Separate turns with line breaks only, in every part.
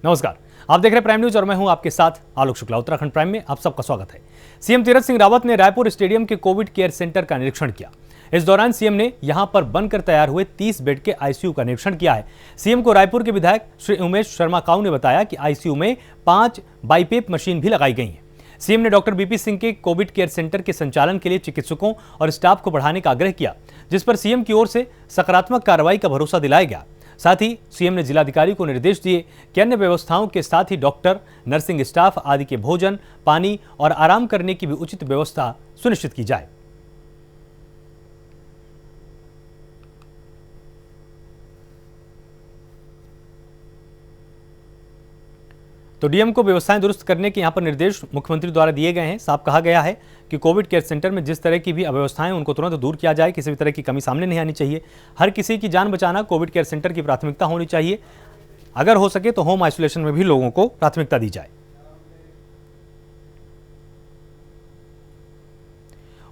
नमस्कार, आप देख रहे हैं प्राइम न्यूज और मैं हूं आपके साथ आलोक शुक्ला। उत्तराखंड प्राइम में आप सबका स्वागत है। सीएम तीरथ सिंह रावत ने रायपुर स्टेडियम के कोविड केयर सेंटर का निरीक्षण किया। इस दौरान सीएम ने यहां पर बनकर तैयार हुए 30 बेड के आईसीयू का निरीक्षण किया है। सीएम को रायपुर के विधायक श्री उमेश शर्मा काऊ ने बताया कि आईसीयू में 5 बाईपेप मशीन भी लगाई गई हैं। सीएम ने डॉक्टर बीपी सिंह के कोविड केयर सेंटर के संचालन के लिए चिकित्सकों और स्टाफ को बढ़ाने का आग्रह किया, जिस पर सीएम की ओर से सकारात्मक कार्रवाई का भरोसा दिलाया गया। साथ ही सीएम ने जिलाधिकारी को निर्देश दिए कि अन्य व्यवस्थाओं के साथ ही डॉक्टर, नर्सिंग स्टाफ आदि के भोजन, पानी और आराम करने की भी उचित व्यवस्था सुनिश्चित की जाए। तो डीएम को व्यवस्थाएं दुरुस्त करने के यहां पर निर्देश मुख्यमंत्री द्वारा दिए गए हैं। साफ कहा गया है कि कोविड केयर सेंटर में जिस तरह की भी अव्यवस्थाएं उनको तुरंत दूर किया जाए, किसी भी तरह की कमी सामने नहीं आनी चाहिए। हर किसी की जान बचाना कोविड केयर सेंटर की प्राथमिकता होनी चाहिए। अगर हो सके तो होम आइसोलेशन में भी लोगों को प्राथमिकता दी जाए।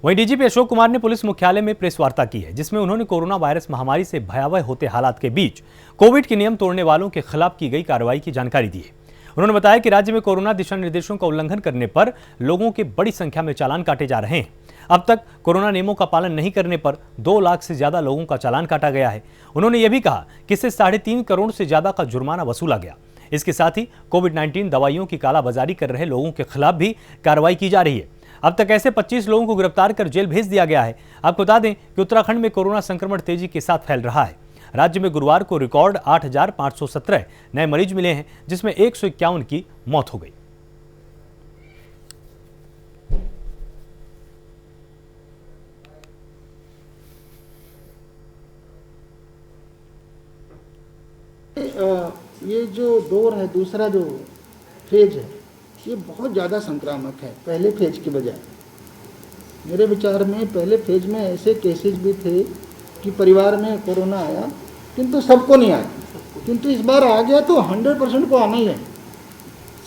वहीं डीजीपी अशोक कुमार ने पुलिस मुख्यालय में प्रेस वार्ता की है, जिसमें उन्होंने कोरोना वायरस महामारी से भयावह होते हालात के बीच कोविड के नियम तोड़ने वालों के खिलाफ की गई कार्रवाई की जानकारी दी है। उन्होंने बताया कि राज्य में कोरोना दिशा निर्देशों का उल्लंघन करने पर लोगों के बड़ी संख्या में चालान काटे जा रहे हैं। अब तक कोरोना नियमों का पालन नहीं करने पर 2 लाख से ज्यादा लोगों का चालान काटा गया है। उन्होंने यह भी कहा कि इससे 3.5 करोड़ से ज्यादा का जुर्माना वसूला गया। इसके साथ ही कोविड-19 दवाइयों की कालाबाजारी कर रहे लोगों के खिलाफ भी कार्रवाई की जा रही है। अब तक ऐसे 25 लोगों को गिरफ्तार कर जेल भेज दिया गया है। आपको बता दें कि उत्तराखंड में कोरोना संक्रमण तेजी के साथ फैल रहा है। राज्य में गुरुवार को रिकॉर्ड 8,517 नए मरीज मिले हैं, जिसमें 151 की मौत हो गई।
ये जो दौर है, दूसरा जो फेज है, ये बहुत ज़्यादा संक्रामक है पहले फेज के बजाय। मेरे विचार में पहले फेज में ऐसे केसेस भी थे कि परिवार में कोरोना आया किंतु सबको नहीं आया, किंतु इस बार आ गया तो 100% को आना ही है।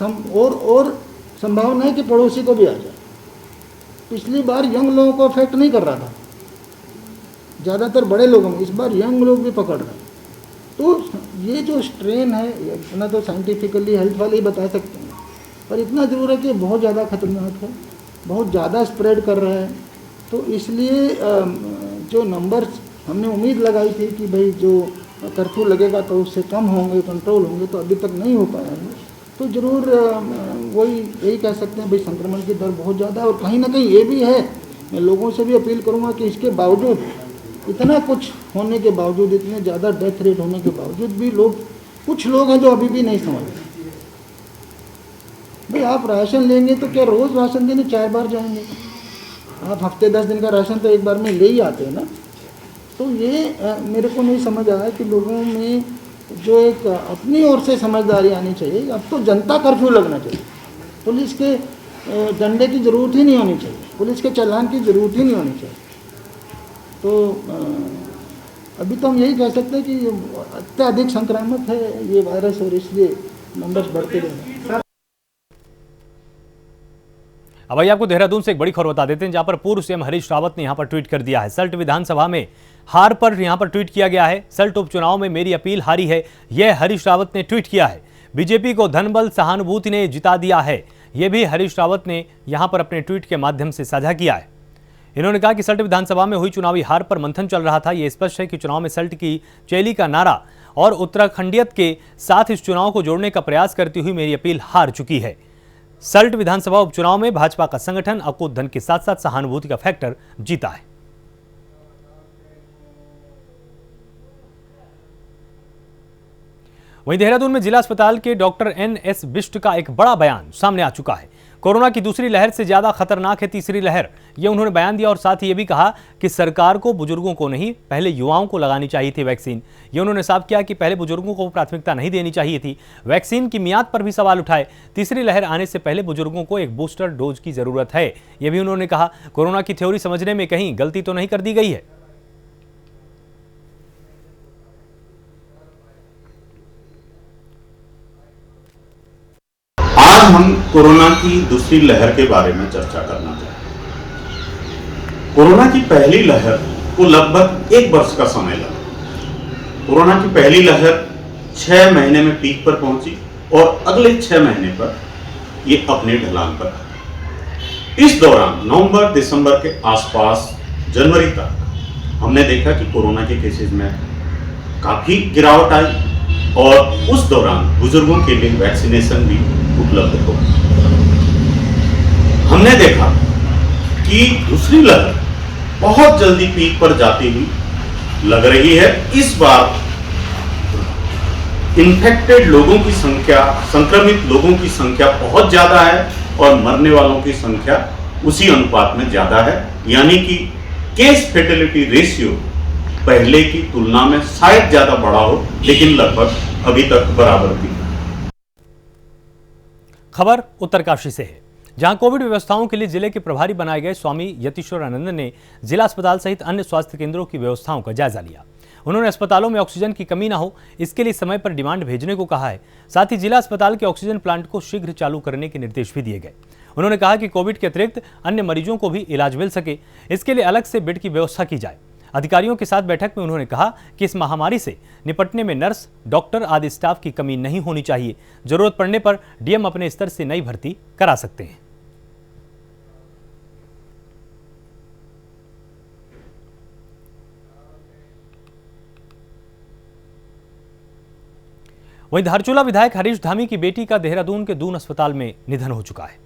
और संभावना है कि पड़ोसी को भी आ जाए। पिछली बार यंग लोगों को अफेक्ट नहीं कर रहा था, ज़्यादातर बड़े लोगों में, इस बार यंग लोग भी पकड़ रहे हैं। तो ये जो स्ट्रेन है, इतना तो साइंटिफिकली हेल्थ वाले ही बता सकते हैं, पर इतना ज़रूर है कि बहुत ज़्यादा खतरनाक है, बहुत ज़्यादा स्प्रेड कर रहा है। तो इसलिए जो नंबर्स हमने उम्मीद लगाई थी कि भाई जो कर्फ्यू लगेगा तो उससे कम होंगे, कंट्रोल होंगे, तो अभी तक नहीं हो पाया है। तो ज़रूर वही यही कह सकते हैं भाई संक्रमण की दर बहुत ज़्यादा है। और कहीं ना कहीं ये भी है, मैं लोगों से भी अपील करूँगा कि इसके बावजूद, इतना कुछ होने के बावजूद, इतने ज़्यादा डेथ रेट होने के बावजूद भी कुछ लोग हैं जो अभी भी नहीं समझ रहे। भाई आप राशन लेंगे तो क्या रोज़ राशन देने 4 बार जाएंगे? आप हफ्ते 10 दिन का राशन तो एक बार में ले ही आते हैं ना। तो ये मेरे को नहीं समझ आया कि लोगों में जो एक अपनी ओर से समझदारी आनी चाहिए। अब तो जनता कर्फ्यू लगना चाहिए, पुलिस के डंडे की ज़रूरत ही नहीं होनी चाहिए, पुलिस के चालान की ज़रूरत ही नहीं होनी चाहिए। तो अभी तो हम यही कह सकते हैं कि अत्यधिक संक्रामक है ये वायरस और इसलिए नंबर्स बढ़ते जा रहे हैं।
अब आइए आपको देहरादून से एक बड़ी खबर बता देते हैं, जहां पर पूर्व सीएम हरीश रावत ने यहां पर ट्वीट कर दिया है। सल्ट विधानसभा में हार पर यहां पर ट्वीट किया गया है। सल्ट उपचुनाव में मेरी अपील हारी है, यह हरीश रावत ने ट्वीट किया है। बीजेपी को धनबल सहानुभूति ने जिता दिया है, यह भी हरीश रावत ने यहां पर अपने ट्वीट के माध्यम से साझा किया है। इन्होंने कहा कि सल्ट विधानसभा में हुई चुनावी हार पर मंथन चल रहा था। यह स्पष्ट है कि चुनाव में सल्ट की चैली का नारा और उत्तराखंडियत के साथ इस चुनाव को जोड़ने का प्रयास करती हुई मेरी अपील हार चुकी है। सल्ट विधानसभा उपचुनाव में भाजपा का संगठन अकूत धन के साथ साथ सहानुभूति का फैक्टर जीता है। वहीं देहरादून में जिला अस्पताल के डॉक्टर NS बिष्ट का एक बड़ा बयान सामने आ चुका है। कोरोना की दूसरी लहर से ज्यादा खतरनाक है तीसरी लहर, यह उन्होंने बयान दिया। और साथ ही यह भी कहा कि सरकार को बुजुर्गों को नहीं, पहले युवाओं को लगानी चाहिए थी वैक्सीन। यह उन्होंने साफ किया कि पहले बुजुर्गों को प्राथमिकता नहीं देनी चाहिए थी। वैक्सीन की मियाद पर भी सवाल उठाए। तीसरी लहर आने से पहले बुजुर्गों को एक बूस्टर डोज की जरूरत है, यह भी उन्होंने कहा। कोरोना की थ्योरी समझने में कहीं गलती तो नहीं कर दी गई है।
आज हम कोरोना की दूसरी लहर के बारे में चर्चा करना चाहते हैं। कोरोना की पहली लहर को लगभग 1 वर्ष का समय लगा। कोरोना की पहली लहर 6 महीने में पीक पर पहुंची और अगले 6 महीने पर ये अपने ढलान पर है। इस दौरान नवंबर दिसंबर के आसपास जनवरी तक हमने देखा कि कोरोना के केसेस में काफी गिरावट आई और उस दौरान बुजुर्गों के लिए वैक्सीनेशन भी उपलब्ध हो। हमने देखा कि दूसरी लहर बहुत जल्दी पीक पर जाती हुई लग रही है। इस बार इन्फेक्टेड लोगों की संख्या, संक्रमित लोगों की संख्या बहुत ज्यादा है और मरने वालों की संख्या उसी अनुपात में ज्यादा है, यानी कि केस फेटेलिटी रेशियो पहले की तुलना में शायद ज्यादा बड़ा हो, लेकिन लगभग अभी तक बराबर भी है।
खबर उत्तरकाशी से है, जहां कोविड व्यवस्थाओं के लिए जिले के प्रभारी बनाए गए स्वामी यतीश्वरानंद ने जिला अस्पताल सहित अन्य स्वास्थ्य केंद्रों की व्यवस्थाओं का जायजा लिया। उन्होंने अस्पतालों में ऑक्सीजन की कमी न हो, इसके लिए समय पर डिमांड भेजने को कहा है। साथ ही जिला अस्पताल के ऑक्सीजन प्लांट को शीघ्र चालू करने के निर्देश भी दिए गए। उन्होंने कहा कि कोविड के अतिरिक्त अन्य मरीजों को भी इलाज मिल सके, इसके लिए अलग से बेड की व्यवस्था की जाए। अधिकारियों के साथ बैठक में उन्होंने कहा कि इस महामारी से निपटने में नर्स, डॉक्टर आदि स्टाफ की कमी नहीं होनी चाहिए। जरूरत पड़ने पर डीएम अपने स्तर से नई भर्ती करा सकते हैं। वहीं धारचूला विधायक हरीश धामी की बेटी का देहरादून के दून अस्पताल में निधन हो चुका है।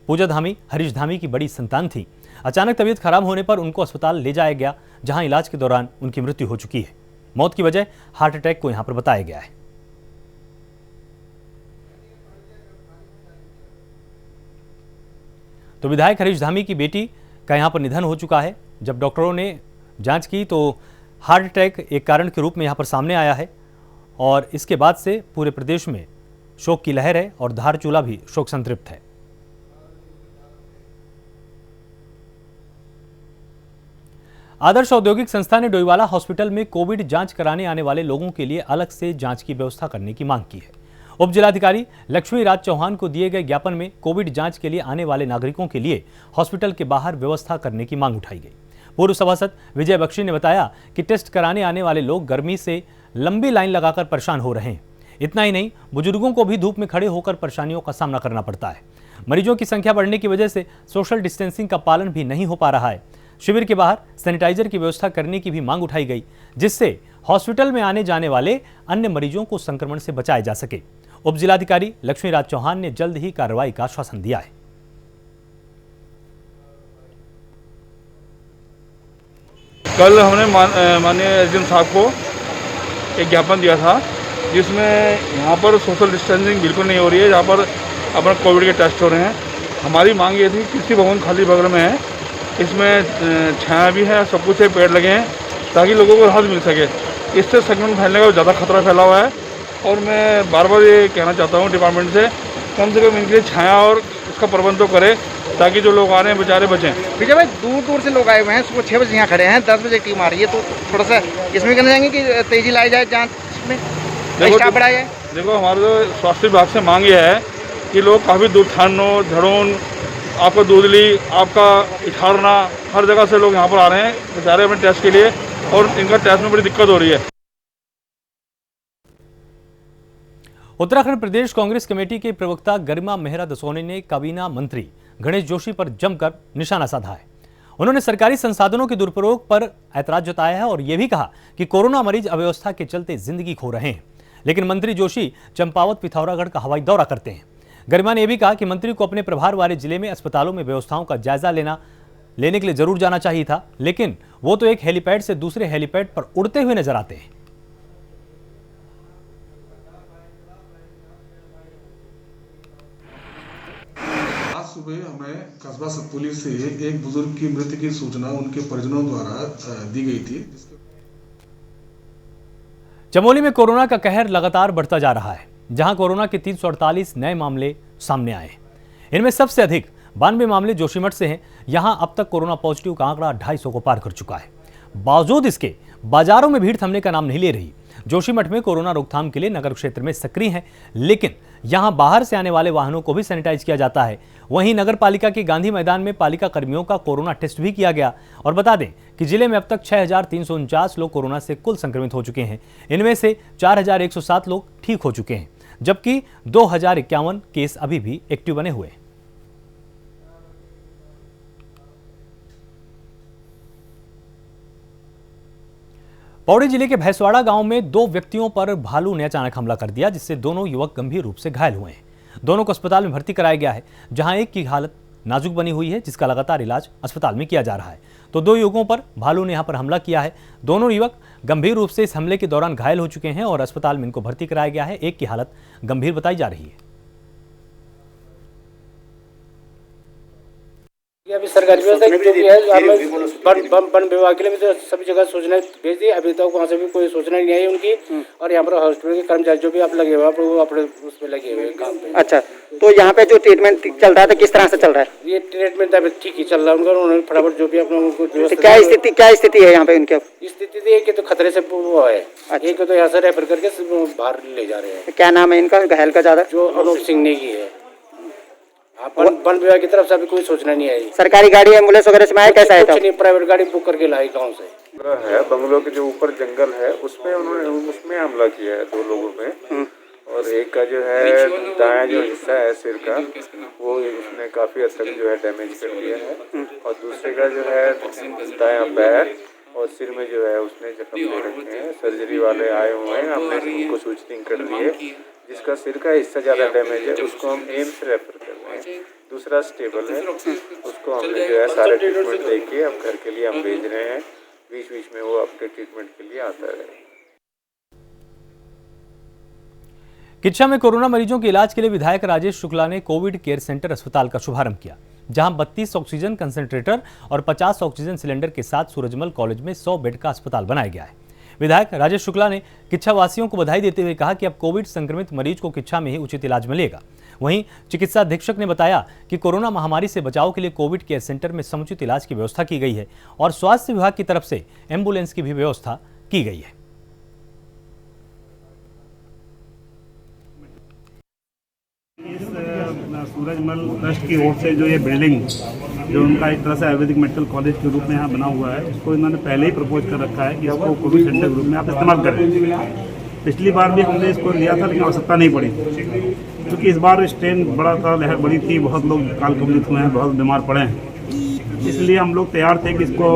पूजा धामी हरीश धामी की बड़ी संतान थी। अचानक तबीयत खराब होने पर उनको अस्पताल ले जाया गया, जहां इलाज के दौरान उनकी मृत्यु हो चुकी है। मौत की वजह हार्ट अटैक को यहां पर बताया गया है। तो विधायक हरीश धामी की बेटी का यहां पर निधन हो चुका है। जब डॉक्टरों ने जांच की तो हार्ट अटैक एक कारण के रूप में यहां पर सामने आया है और इसके बाद से पूरे प्रदेश में शोक की लहर है और धारचूला भी शोक संतृप्त है। आदर्श औद्योगिक संस्था ने डोईवाला हॉस्पिटल में कोविड जांच कराने आने वाले लोगों के लिए अलग से जांच की व्यवस्था करने की मांग की है। उप जिलाधिकारी लक्ष्मी राज चौहान को दिए गए ज्ञापन में कोविड जांच के लिए आने वाले नागरिकों के लिए हॉस्पिटल के बाहर व्यवस्था करने की मांग उठाई गई। पूर्व सभासद विजय बख्शी ने बताया कि टेस्ट कराने आने वाले लोग गर्मी से लंबी लाइन लगाकर परेशान हो रहे हैं। इतना ही नहीं, बुजुर्गों को भी धूप में खड़े होकर परेशानियों का सामना करना पड़ता है। मरीजों की संख्या बढ़ने की वजह से सोशल डिस्टेंसिंग का पालन भी नहीं हो पा रहा है। शिविर के बाहर सैनिटाइजर की व्यवस्था करने की भी मांग उठाई गई, जिससे हॉस्पिटल में आने जाने वाले अन्य मरीजों को संक्रमण से बचाया जा सके। उप जिलाधिकारी लक्ष्मी राज चौहान ने जल्द ही कार्रवाई का आश्वासन दिया है।
कल हमने माननीय एसडीएम साहब को एक ज्ञापन दिया था, जिसमें यहाँ पर सोशल डिस्टेंसिंग बिल्कुल नहीं हो रही है, जहाँ पर अपना कोविड के टेस्ट हो रहे हैं। हमारी मांग ये थी, कृषि भवन खाली बगल में है, इसमें छाया भी है, सब कुछ है, पेड़ लगे हैं, ताकि लोगों को राहत मिल सके। इससे संक्रमण फैलने का ज़्यादा खतरा फैला हुआ है और मैं बार बार ये कहना चाहता हूँ डिपार्टमेंट से कम इनके लिए छाया और इसका प्रबंध तो करे, ताकि जो लोग आ रहे हैं बेचारे बचें।
विजय भाई, दूर दूर से लोग आए हुए हैं, सुबह 6 बजे यहाँ खड़े हैं, 10 बजे टीम आ रही है, तो थोड़ा सा इसमें कहना चाहेंगे कि तेजी लाई जाए जांच में, स्टाफ बढ़ाया जाए।
देखो, हमारे तो स्वास्थ्य विभाग से मांग ये है कि लोग काफ़ी दूर थानो, झड़ोन, आपका दूधली, आपका इठारना, हर जगह से लोग यहाँ पर आ रहे हैं बेचारे अपने टेस्ट के लिए, और इनका टेस्ट में बड़ी दिक्कत हो रही है।
उत्तराखंड प्रदेश कांग्रेस कमेटी के प्रवक्ता गरिमा मेहरा दसोने ने काबीना मंत्री गणेश जोशी पर जमकर निशाना साधा है। उन्होंने सरकारी संसाधनों के दुरुपयोग पर ऐतराज जताया है और यह भी कहा कि कोरोना मरीज अव्यवस्था के चलते जिंदगी खो रहे हैं। लेकिन मंत्री जोशी चंपावत पिथौरागढ़ का हवाई दौरा करते हैं। गरिमा ने यह भी कहा कि मंत्री को अपने प्रभार वाले जिले में अस्पतालों में व्यवस्थाओं का जायजा लेने के लिए जरूर जाना चाहिए था, लेकिन वो तो एक हेलीपैड से दूसरे हेलीपैड पर उड़ते हुए नजर आते हैं।
आज सुबह हमें कस्बा सतपुली से एक बुजुर्ग की मृत्यु की सूचना उनके परिजनों द्वारा दी गई थी।
चमोली में कोरोना का कहर लगातार बढ़ता जा रहा है, जहां कोरोना के 348 नए मामले सामने आए। इनमें सबसे अधिक 92 मामले जोशीमठ से हैं। यहां अब तक कोरोना पॉजिटिव का आंकड़ा 250 को पार कर चुका है। बावजूद इसके बाजारों में भीड़ थमने का नाम नहीं ले रही। जोशीमठ में कोरोना रोकथाम के लिए नगर क्षेत्र में सक्रिय है, लेकिन यहां बाहर से आने वाले वाहनों को भी सैनिटाइज किया जाता है। वहीं नगर पालिका के गांधी मैदान में पालिका कर्मियों का कोरोना टेस्ट भी किया गया। और बता दें कि जिले में अब तक 6349 लोग कोरोना से कुल संक्रमित हो चुके हैं। इनमें से 4107 लोग ठीक हो चुके हैं। जबकि 2051 केस अभी भी एक्टिव बने हुए हैं। पौड़ी जिले के भैंसवाड़ा गांव में 2 व्यक्तियों पर भालू ने अचानक हमला कर दिया, जिससे दोनों युवक गंभीर रूप से घायल हुए हैं। दोनों को अस्पताल में भर्ती कराया गया है, जहां एक की हालत नाजुक बनी हुई है, जिसका लगातार इलाज अस्पताल में किया जा रहा है। तो 2 युवकों पर भालू ने यहां पर हमला किया है। दोनों युवक गंभीर रूप से इस हमले के दौरान घायल हो चुके हैं और अस्पताल में इनको भर्ती कराया गया है। एक की हालत गंभीर बताई जा रही है।
ये अभी सरकारी व्यवस्था जो भी है वन विभाग के लिए भी तो सभी जगह सूचना भेज दी। अभी तक वहाँ से भी कोई सूचना नहीं आई उनकी। और यहाँ पर हॉस्पिटल के कर्मचारी जो भी आप लगे हुए हैं वो अपने उसमें लगे हुए हैं काम पे।
अच्छा, तो यहाँ पे जो ट्रीटमेंट चल रहा है तो किस तरह से चल रहा है?
ये ट्रीटमेंट अभी ठीक ही चल रहा है उनका। उन्होंने फटाफट जो भी अपना
क्या स्थिति है यहाँ पे उनके?
स्थिति तो एक तो खतरे से वो है। एक तो यहाँ से रेफर करके बाहर ले जा रहे हैं।
क्या नाम है इनका घायल का? ज्यादा
जो अनूप सिंह नेगी है। वन विभाग की तरफ से अभी कोई सूचना नहीं आई।
सरकारी गाड़ी एम्बुलेंस वगैरह से आया? कैसा
कुछ नहीं, प्राइवेट गाड़ी बुक करके लाई गाँव से।
है बंगलों के जो ऊपर जंगल है उसमें उसमें हमला किया है 2 लोगों में। और एक का जो है दायां जो हिस्सा है सिर का वो उसने काफी हद तक जो है डैमेज कर दिया है। और दूसरे का जो है दायां पैर और सिर में जो है उसने जख्म ले रखे हैं। सर्जरी वाले आए हुए हैं, हमने उनको सूचना कर दी है। जिसका सिर का हिस्सा ज़्यादा डैमेज है उसको हम एम्स रेफर कर रहे हैं। दूसरा स्टेबल है, उसको हमने जो है सारे ट्रीटमेंट दे के अब घर के लिए हम भेज रहे हैं। बीच बीच में वो अपने ट्रीटमेंट के लिए आता रहे।
किच्छा में कोरोना मरीजों के इलाज के लिए विधायक राजेश शुक्ला ने कोविड केयर सेंटर अस्पताल का शुभारंभ किया, जहां 32 ऑक्सीजन कंसंट्रेटर और 50 ऑक्सीजन सिलेंडर के साथ सूरजमल कॉलेज में 100 बेड का अस्पताल बनाया गया है। विधायक राजेश शुक्ला ने किच्छा वासियों को बधाई देते हुए कहा कि अब कोविड संक्रमित मरीज को किच्छा में ही उचित इलाज मिलेगा। वहीं चिकित्सा अधीक्षक ने बताया कि कोरोना महामारी से बचाव के लिए कोविड केयर सेंटर में समुचित इलाज की व्यवस्था की गई है और स्वास्थ्य विभाग की तरफ से एम्बुलेंस की भी व्यवस्था की गई है।
सूरजमल ट्रस्ट की ओर से जो ये बिल्डिंग जो उनका एक तरह से आयुर्वेदिक मेडिकल कॉलेज के रूप में यहाँ बना हुआ है, उसको इन्होंने पहले ही प्रपोज कर रखा है कि इसको कोविड सेंटर के रूप में आप इस्तेमाल करें। पिछली बार भी हमने इसको लिया था लेकिन आवश्यकता नहीं पड़ी, क्योंकि इस बार स्ट्रेन बड़ा था, लहर बड़ी थी, बहुत लोग काल कवलित हुए हैं, बहुत बीमार पड़े हैं। इसलिए हम लोग तैयार थे कि इसको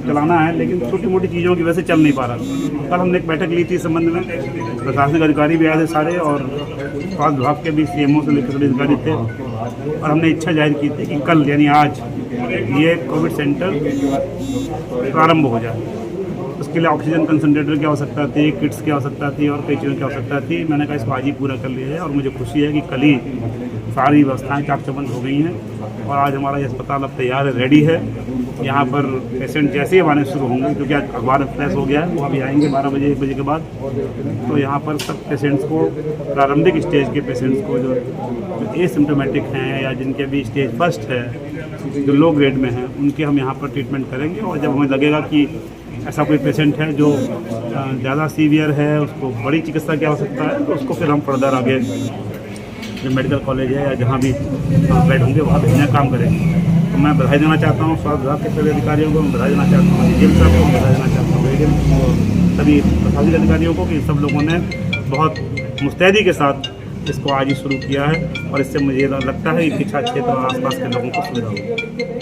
चलाना है, लेकिन छोटी मोटी चीज़ों की वजह से चल नहीं पा रहा। कल हमने एक बैठक ली थी इस संबंध में, प्रशासनिक अधिकारी भी आए थे सारे और स्वास्थ्य विभाग के भी सीएमओ से लेकर सभी अधिकारी थे, और हमने इच्छा जाहिर की थी कि कल यानी आज ये कोविड सेंटर प्रारंभ हो जाए। उसके लिए ऑक्सीजन कंसंट्रेटर की आवश्यकता थी, किट्स की आवश्यकता थी और कई चीज़ों की आवश्यकता थी। मैंने कहा इसको आज ही पूरा कर लिया है और मुझे खुशी है कि कल ही सारी व्यवस्थाएँ चाक चौबंद हो गई हैं और आज हमारा ये अस्पताल अब तैयार है, रेडी है। यहाँ पर पेशेंट जैसे ही आने शुरू होंगे, क्योंकि आज अखबार प्रेस हो गया है, वो अभी आएंगे 12 बजे 1 बजे के बाद, तो यहाँ पर सब पेशेंट्स को, प्रारंभिक स्टेज के पेशेंट्स को जो एसिम्टोमेटिक हैं या जिनके अभी स्टेज फर्स्ट है, जो लो ग्रेड में हैं, उनके हम यहाँ पर ट्रीटमेंट करेंगे। और जब हमें लगेगा कि ऐसा कोई पेशेंट है जो ज़्यादा सीवियर है, उसको बड़ी चिकित्सा की आवश्यकता है, तो उसको फिर हम फर्दर आगे जो मेडिकल कॉलेज है या जहाँ भी बेड होंगे वहाँ भेजने का काम करेंगे। तो मैं बधाई देना चाहता हूँ स्वास्थ्य विभाग के सभी अधिकारियों को, मैं बधाई देना चाहता हूँ डीएम साहब को, बधाई देना चाहता हूँ एडीएम और सभी प्रशासनिक अधिकारियों को कि सब लोगों ने बहुत मुस्तैदी के साथ इसको आज ही शुरू किया है और इससे मुझे लगता है कि किच्छा क्षेत्र और आसपास के लोगों को सुविधा होगी।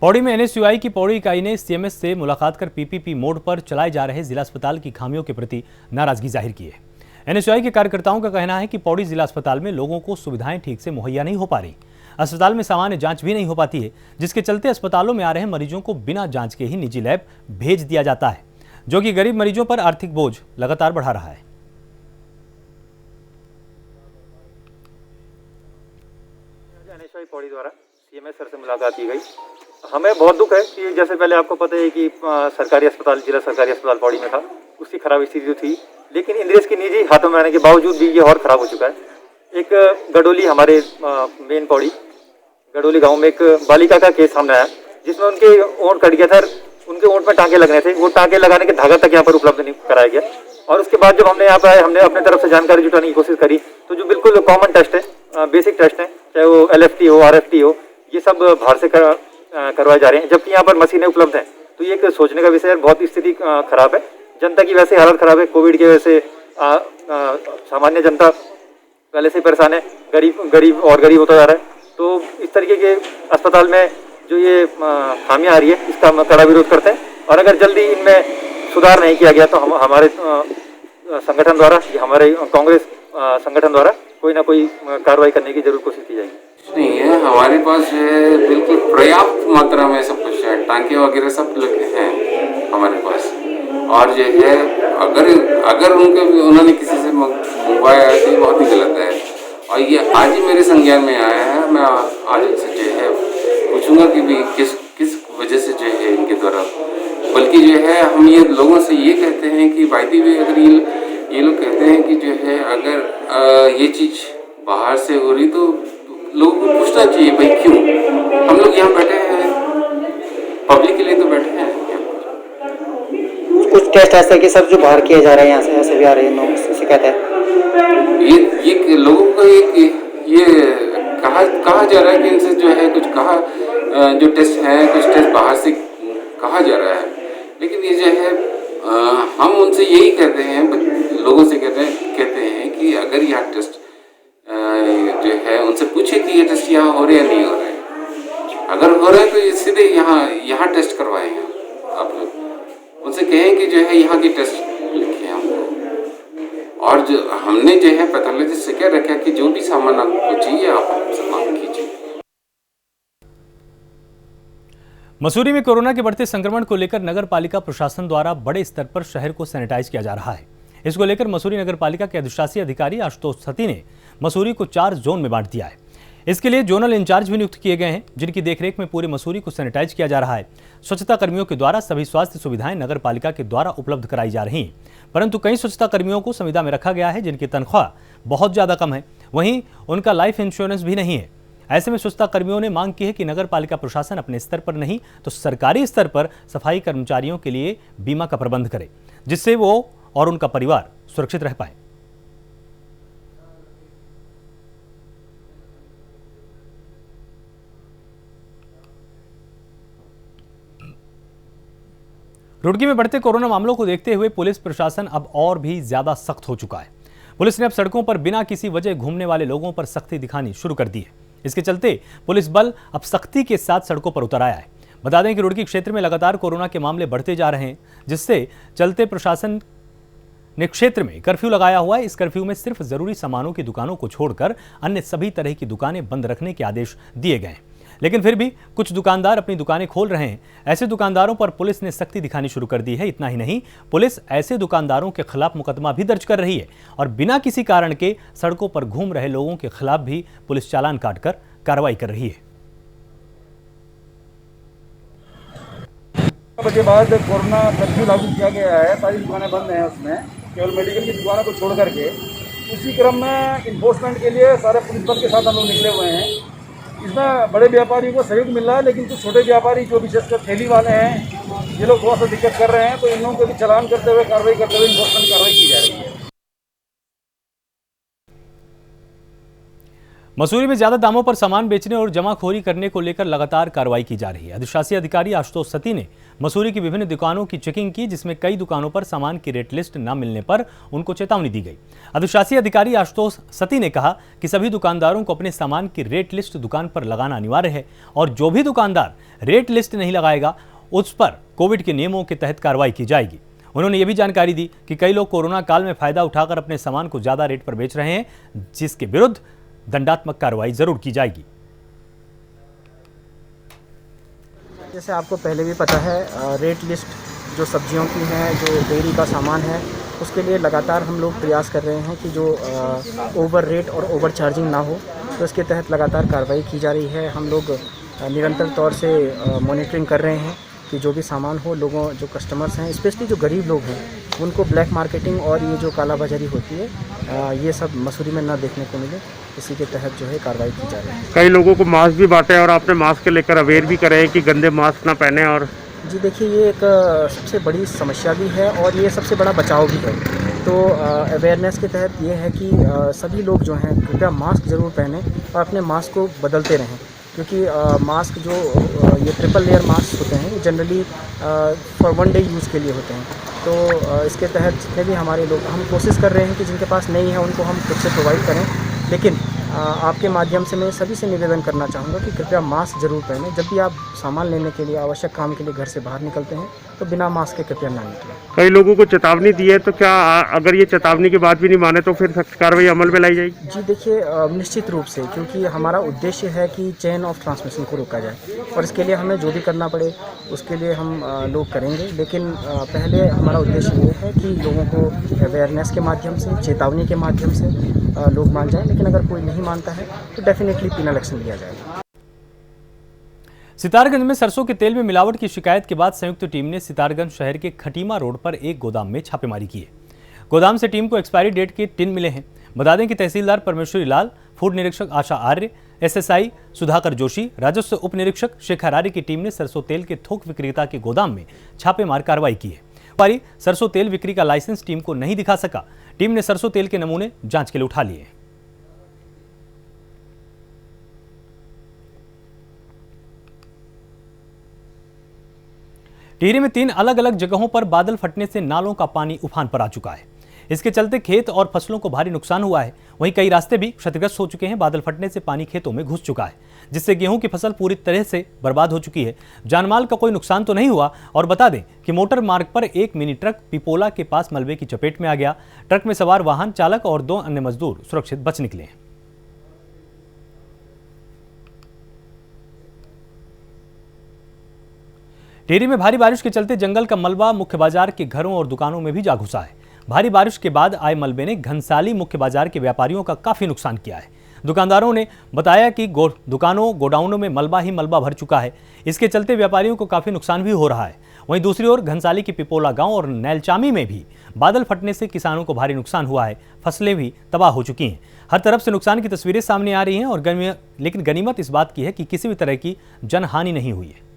पौड़ी में एनएसयूआई की पौड़ी इकाई ने सीएमएस से मुलाकात कर पीपीपी मोड पर चलाए जा रहे जिला अस्पताल की खामियों के प्रति नाराजगी जाहिर की है। एनएसयूआई के कार्यकर्ताओं का कहना है कि पौड़ी जिला अस्पताल में लोगों को सुविधाएं ठीक से मुहैया नहीं हो पा रही। अस्पताल में सामान्य जांच भी नहीं हो पाती है, जिसके चलते अस्पतालों में आ रहे मरीजों को बिना जांच के ही निजी लैब भेज दिया जाता है, जो कि गरीब मरीजों पर आर्थिक बोझ लगातार बढ़ा रहा है।
एनएसयूआई पौड़ी द्वारा सीएमएस सर से मुलाकात की गई। हमें बहुत दुख है कि जैसे पहले आपको पता है कि सरकारी अस्पताल, जिला सरकारी अस्पताल पौड़ी में था, उसकी खराब स्थिति थी, लेकिन इंद्रेश की निजी हाथों में आने के बावजूद भी ये और ख़राब हो चुका है। एक गडोली, हमारे मेन पौड़ी गडोली गांव में एक बालिका का केस सामने आया, जिसमें उनके ओंठ कट गया था, उनके ओंठ में टाँके लगने थे, वो टाँके लगाने के धागा तक यहाँ पर उपलब्ध नहीं कराया गया। और उसके बाद जब हमने यहाँ पर आए, हमने अपने तरफ से जानकारी जुटाने की कोशिश करी, तो जो बिल्कुल कॉमन टेस्ट है, बेसिक टेस्ट है, चाहे वो LFT हो, RFT हो, ये सब बाहर से करवाए जा रहे हैं, जबकि यहाँ पर मशीनें उपलब्ध हैं। तो ये एक सोचने का विषय है। बहुत स्थिति खराब है, जनता की वैसे हालत खराब है, कोविड की वजह से सामान्य जनता पहले से परेशान है, गरीब होता जा रहा है। तो इस तरीके के अस्पताल में जो ये खामियां आ रही है, इसका हम कड़ा विरोध करते हैं और अगर जल्दी इनमें सुधार नहीं किया गया तो हम हमारे संगठन द्वारा, हमारे कांग्रेस संगठन द्वारा कोई ना कोई कार्रवाई करने की जरूर कोशिश की जाएगी।
नहीं है, हमारे पास जो है बिल्कुल पर्याप्त मात्रा में सब कुछ है, टांके वगैरह सब लगे हैं हमारे पास। और जो है अगर उन्होंने किसी से मंगवाया है तो ये बहुत ही गलत है और ये आज ही मेरे संज्ञान में आया है। मैं आज इनसे जो है पूछूंगा कि भी किस वजह से जो है इनके द्वारा, बल्कि जो है हम ये लोगों से ये कहते हैं कि वायदी भी अगर ये लोग कहते हैं कि जो है अगर ये चीज़ बाहर से हो रही तो लोगों को पूछना चाहिए भाई क्यों। हम लोग यहाँ बैठे हैं पब्लिक के लिए तो बैठे हैं।
कुछ टेस्ट ऐसे कि सब जो बाहर किए जा रहे हैं यहाँ से ऐसे भी आ रहे हैं लोग, इसे कहते हैं
ये लोगों को ये कहा जा रहा है कि इनसे जो है कुछ जो टेस्ट हैं कुछ टेस्ट बाहर से कहा जा रहा है, लेकिन ये जो है हम उनसे यही कहते हैं, लोगों से कहते हैं कि अगर यहाँ टेस्ट जो है उनसे पूछे कि ये टेस्ट यहाँ हो रहे या नहीं हो रहे हैं। अगर हो रहे हैं तो ये सीधे यहाँ टेस्ट करवाएं। आप उनसे कहें कि जो है यहाँ की टेस्ट लिखें हमको, और जो हमने जो है पैथोलॉजिस्ट से कह रखा है कि जो भी सामान आपको चाहिए आप हमसे मांग कीजिए।
मसूरी में कोरोना के बढ़ते संक्रमण को लेकर नगर पालिका प्रशासन द्वारा बड़े स्तर पर शहर को सैनिटाइज किया जा रहा है। इसको लेकर मसूरी नगर पालिका के अधिशासी अधिकारी आशुतोष सती ने मसूरी को 4 जोन में बांट दिया है। इसके लिए जोनल इंचार्ज भी नियुक्त किए गए हैं, जिनकी देखरेख में पूरे मसूरी को सैनिटाइज किया जा रहा है। स्वच्छता कर्मियों के द्वारा सभी स्वास्थ्य सुविधाएं नगर पालिका के द्वारा उपलब्ध कराई जा रही हैं, परंतु कई स्वच्छता कर्मियों को संविदा में रखा गया है जिनकी तनख्वाह बहुत ज्यादा कम है, वहीं उनका लाइफ इंश्योरेंस भी नहीं है। ऐसे में स्वच्छता कर्मियों ने मांग की है कि नगर पालिका प्रशासन अपने स्तर पर नहीं तो सरकारी स्तर पर सफाई कर्मचारियों के लिए बीमा का प्रबंध करे, जिससे वो और उनका परिवार सुरक्षित रह पाए। रुड़की में बढ़ते कोरोना मामलों को देखते हुए पुलिस प्रशासन अब और भी ज्यादा सख्त हो चुका है। पुलिस ने अब सड़कों पर बिना किसी वजह घूमने वाले लोगों पर सख्ती दिखानी शुरू कर दी है। इसके चलते पुलिस बल अब सख्ती के साथ सड़कों पर उतर आया है। बता दें कि रुड़की क्षेत्र में लगातार कोरोना के मामले बढ़ते जा रहे हैं, जिससे चलते प्रशासन ने क्षेत्र में कर्फ्यू लगाया हुआ है। इस कर्फ्यू में सिर्फ जरूरी सामानों की दुकानों को छोड़कर अन्य सभी तरह की दुकानें बंद रखने के आदेश दिए गए हैं, लेकिन फिर भी कुछ दुकानदार अपनी दुकानें खोल रहे हैं। ऐसे दुकानदारों पर पुलिस ने सख्ती दिखानी शुरू कर दी है। इतना ही नहीं, पुलिस ऐसे दुकानदारों के खिलाफ मुकदमा भी दर्ज कर रही है और बिना किसी कारण के सड़कों पर घूम रहे लोगों के खिलाफ भी पुलिस चालान काटकर कार्रवाई कर रही है।
बजे बाद कोरोना कर्फ्यू लागू किया गया है, सारी दुकानें बंद हैं, उसमें केवल मेडिकल की दुकानों को छोड़ करके। इसी क्रम में इन्फोर्समेंट के लिए सारे पुलिस बल के साथ हम लोग निकले हुए हैं। इसमें बड़े व्यापारियों को सहयोग मिल रहा है, लेकिन कुछ छोटे व्यापारी जो विशेषकर ठेली वाले हैं, ये लोग थोड़ा सा दिक्कत कर रहे हैं, तो इन लोगों को भी चालान करते हुए कार्रवाई करते हुए इन्फोर्समेंट कार्रवाई की जा रही है।
मसूरी में ज्यादा दामों पर सामान बेचने और जमाखोरी करने को लेकर लगातार कार्रवाई की जा रही है। अधिशासी अधिकारी आशुतोष सती ने मसूरी की विभिन्न दुकानों की चेकिंग की, जिसमें कई दुकानों पर सामान की रेट लिस्ट न मिलने पर उनको चेतावनी दी गई। अधिशासी अधिकारी आशुतोष सती ने कहा कि सभी दुकानदारों को अपने सामान की रेट लिस्ट दुकान पर लगाना अनिवार्य है और जो भी दुकानदार रेट लिस्ट नहीं लगाएगा उस पर कोविड के नियमों के तहत कार्रवाई की जाएगी। उन्होंने ये भी जानकारी दी कि कई लोग कोरोना काल में फायदा उठाकर अपने सामान को ज्यादा रेट पर बेच रहे हैं, जिसके विरुद्ध दंडात्मक कार्रवाई जरूर की जाएगी।
जैसे आपको पहले भी पता है, रेट लिस्ट जो सब्जियों की है, जो डेयरी का सामान है, उसके लिए लगातार हम लोग प्रयास कर रहे हैं कि जो ओवर रेट और ओवर चार्जिंग ना हो, तो इसके तहत लगातार कार्रवाई की जा रही है। हम लोग निरंतर तौर से मॉनिटरिंग कर रहे हैं कि जो भी सामान हो, लोगों जो कस्टमर्स हैं, स्पेशली जो गरीब लोग हैं, उनको ब्लैक मार्केटिंग और ये जो काला बाजारी होती है, ये सब मसूरी में ना देखने को मिले। इसी के तहत जो है कार्रवाई की जा रही है।
कई लोगों को मास्क भी बांटे और आपने मास्क के लेकर अवेयर भी करे कि गंदे मास्क ना पहने। और
जी देखिए, ये एक सबसे बड़ी समस्या भी है और ये सबसे बड़ा बचाव भी है। तो अवेयरनेस के तहत ये है कि सभी लोग जो हैं कृपया मास्क ज़रूर पहनें और अपने मास्क को बदलते रहें, क्योंकि मास्क जो ये ट्रिपल लेयर मास्क होते हैं, ये जनरली फॉर 1 डे यूज़ के लिए होते हैं। तो इसके तहत जितने भी हमारे लोग, हम कोशिश कर रहे हैं कि जिनके पास नहीं है उनको हम खुद से प्रोवाइड करें, लेकिन आपके माध्यम से मैं सभी से निवेदन करना चाहूँगा कि कृपया मास्क जरूर पहनें। जब भी आप सामान लेने के लिए, आवश्यक काम के लिए घर से बाहर निकलते हैं तो बिना मास्क के कृपया ना निकलें।
कई लोगों को चेतावनी दी है, तो क्या अगर ये चेतावनी के बाद भी नहीं माने तो फिर सख्त कार्रवाई अमल में लाई जाएगी?
जी देखिए, निश्चित रूप से, क्योंकि हमारा उद्देश्य है कि चेन ऑफ ट्रांसमिशन को रोका जाए और इसके लिए हमें जो भी करना पड़े उसके लिए हम लोग करेंगे। लेकिन पहले हमारा उद्देश्य ये है कि लोगों को अवेयरनेस के माध्यम से, चेतावनी के माध्यम से लोग मान जाएं, लेकिन अगर कोई नहीं मानता है तो डेफिनेटली पेनल एक्शन लिया जाएगा।
सितारगंज में सरसों के तेल में मिलावट की शिकायत के बाद संयुक्त टीम ने सितारगंज शहर के खटीमा रोड पर एक गोदाम में छापेमारी की है। गोदाम से टीम को एक्सपायरी डेट के टिन मिले हैं। बता दें कि तहसीलदार परमेश्वरी लाल, फूड निरीक्षक आशा आर्य, एसएसआई सुधाकर जोशी, राजस्व उप निरीक्षक शेखर आर्य की टीम ने सरसों तेल के थोक विक्रेता के गोदाम में छापेमार कार्रवाई की है। व्यापारी सरसों तेल बिक्री का लाइसेंस टीम को नहीं दिखा सका। टीम ने सरसों तेल के नमूने जांच के लिए उठा लिए। टिहरी में 3 अलग अलग जगहों पर बादल फटने से नालों का पानी उफान पर आ चुका है। इसके चलते खेत और फसलों को भारी नुकसान हुआ है। वहीं कई रास्ते भी क्षतिग्रस्त हो चुके हैं। बादल फटने से पानी खेतों में घुस चुका है, जिससे गेहूं की फसल पूरी तरह से बर्बाद हो चुकी है। जानमाल का कोई नुकसान तो नहीं हुआ। और बता दें कि मोटर मार्ग पर एक मिनी ट्रक पिपोला के पास मलबे की चपेट में आ गया। ट्रक में सवार वाहन चालक और 2 अन्य मजदूर सुरक्षित बच निकले हैं। टिहरी में भारी बारिश के चलते जंगल का मलबा मुख्य बाजार के घरों और दुकानों में भी जा घुसा है। भारी बारिश के बाद आए मलबे ने घनसाली मुख्य बाजार के व्यापारियों का काफी नुकसान किया है। दुकानदारों ने बताया कि दुकानों गोडाउनों में मलबा ही मलबा भर चुका है। इसके चलते व्यापारियों को काफी नुकसान भी हो रहा है। वहीं दूसरी ओर घनसाली की पिपोला गांव और नैलचामी में भी बादल फटने से किसानों को भारी नुकसान हुआ है। फसलें भी तबाह हो चुकी हैं। हर तरफ से नुकसान की तस्वीरें सामने आ रही हैं और लेकिन गनीमत इस बात की है कि किसी भी तरह की जनहानि नहीं हुई है।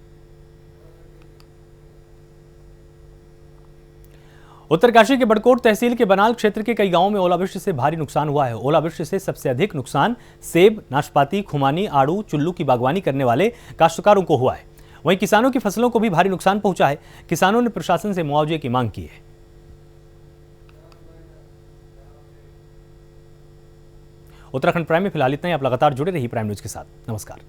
उत्तरकाशी के बड़कोट तहसील के बनाल क्षेत्र के कई गांवों में ओलावृष्टि से भारी नुकसान हुआ है। ओलावृष्टि से सबसे अधिक नुकसान सेब, नाशपाती, खुमानी, आड़ू, चुल्लू की बागवानी करने वाले काश्तकारों को हुआ है। वहीं किसानों की फसलों को भी भारी नुकसान पहुंचा है। किसानों ने प्रशासन से मुआवजे की मांग की है। उत्तराखंड प्राइम में फिलहाल इतना ही। आप लगातार जुड़े रहिए प्राइम न्यूज के साथ। नमस्कार।